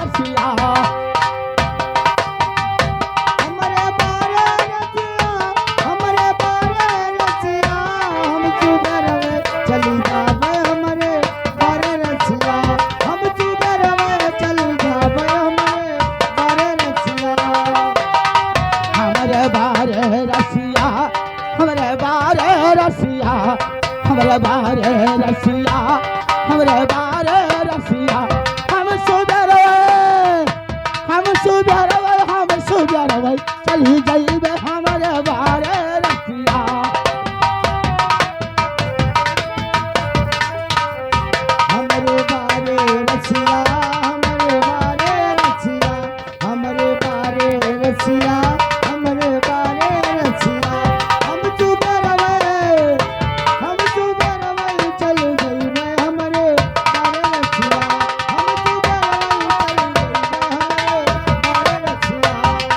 रसिया हमरे बारे रसिया हमरे बारे रसिया हम सुधरवे चली जावे हमरे बारे रसिया हम सुधरवे चली जावे हमरे बारे रसिया हमरे बारे रसिया हमरे बारे रसिया हमरे बारे रसिया हमरे बारे रसिया हम सुधरवे चली जाइबे हमरे बारे रसिया हमरे बारे रसिया हमरे बारे रसिया हमरे बारे रसिया हमरे बारे रसिया हम सुधरवे चल जइबे हमरे बारे रसिया हम सुधरवे चल जइबे हमरे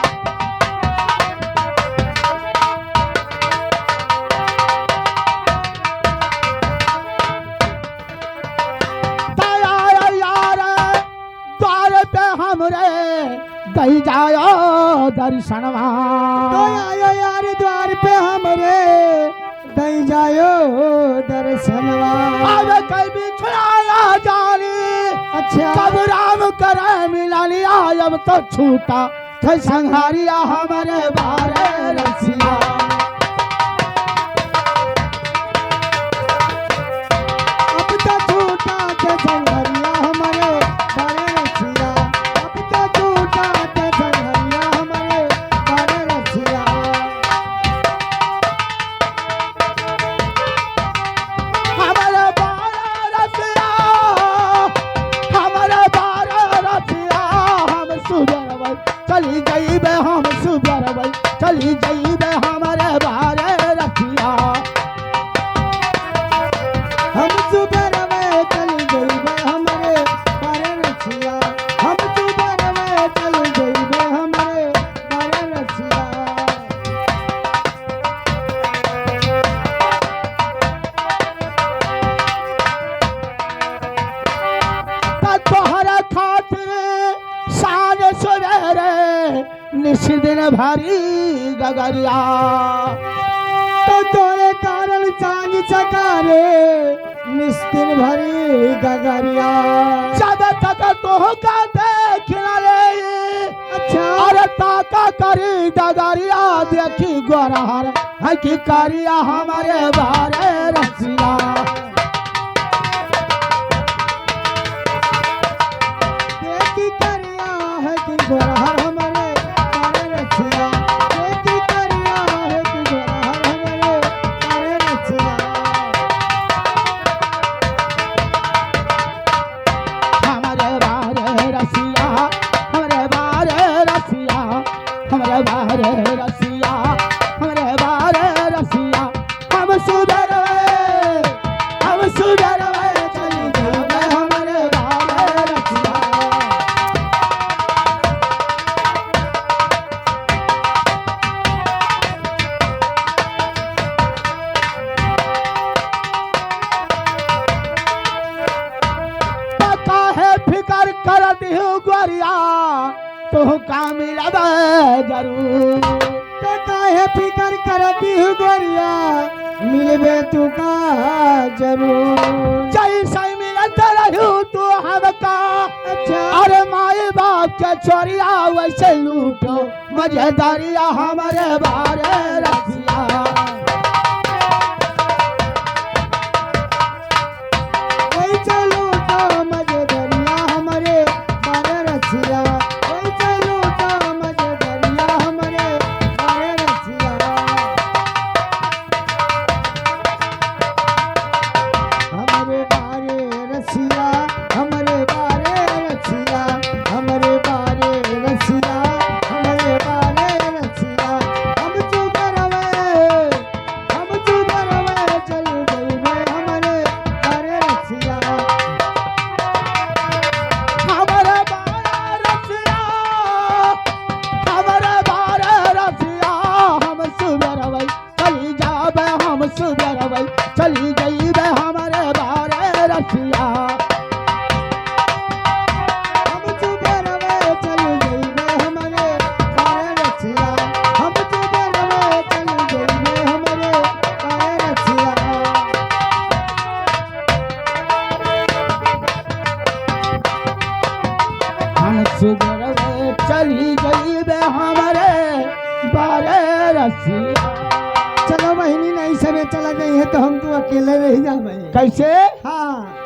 बारे दया यार द्वार पे हमरे दई जायो दर्शनवा अब कभी छुड़ाया जानी अच्छा कब राम करे मिला लिया अब तो छूटा थे संहारिया हमारे बारे रसिया अब तो छूटा के संघरिया हमारे बारे रसिया अब तो छूटा के संघरिया हमारे बारे रसिया हमारे बारे रसिया हमारे बारे रसिया हम सुधरबै चली जइबे हम सुधरबै चली जइबे हमारे बारे रसिया हम सुधरवे चल जइबे हमरे बारे रसिया हम सुधरवे चल जइबे हमरे बारे रसिया तोहरा खातिर साँझ सवेरे निस्दिन भरी गगरिया तो तोरे कारण सांझ सकारे निस्तिन भरी गगरिया जब तक तोहका देख न ले अच्छा अरे ताका करी डगरिया देखी गोरहर है कि करिया हमारे बारे रसिया देखी करिया है कि गोरहर हमरे बारे रसिया देखी करिया है कि गोरहर हमरे बारे रसिया हमारे बारे रसिया हमारे बारे रसिया हमारे बारे रसिया हमारे बारे रसिया हम सुधरवे चली जइबे हमारे बारे रसिया काहे फिकर करत हूँ गोरिया तो का मिलबे जरूर तो काहे फिकर करती हूँ गोरिया मिलबे तू का जरूर जैसे मिलत रहू तू हमका अच्छा अरे माए बाप के चोरिया वैसे लूटो मजेदारिया हमारे बारे रसिया वही चलू तो मजेदरिया हमरे बारे रसिया वही चलू तो मजेदरिया हमरे बारे रसिया हमरे बारे रसिया हमरे बारे रसिया हमरे बारे रसिया हमरे बारे रसिया हम सुधरवे सुधर भाई चली जाइबे हमारे बारे रसिया। चलो बहनी नहीं सबे चला गई है तो हम तो अकेले रह जा भाई। कैसे? हाँ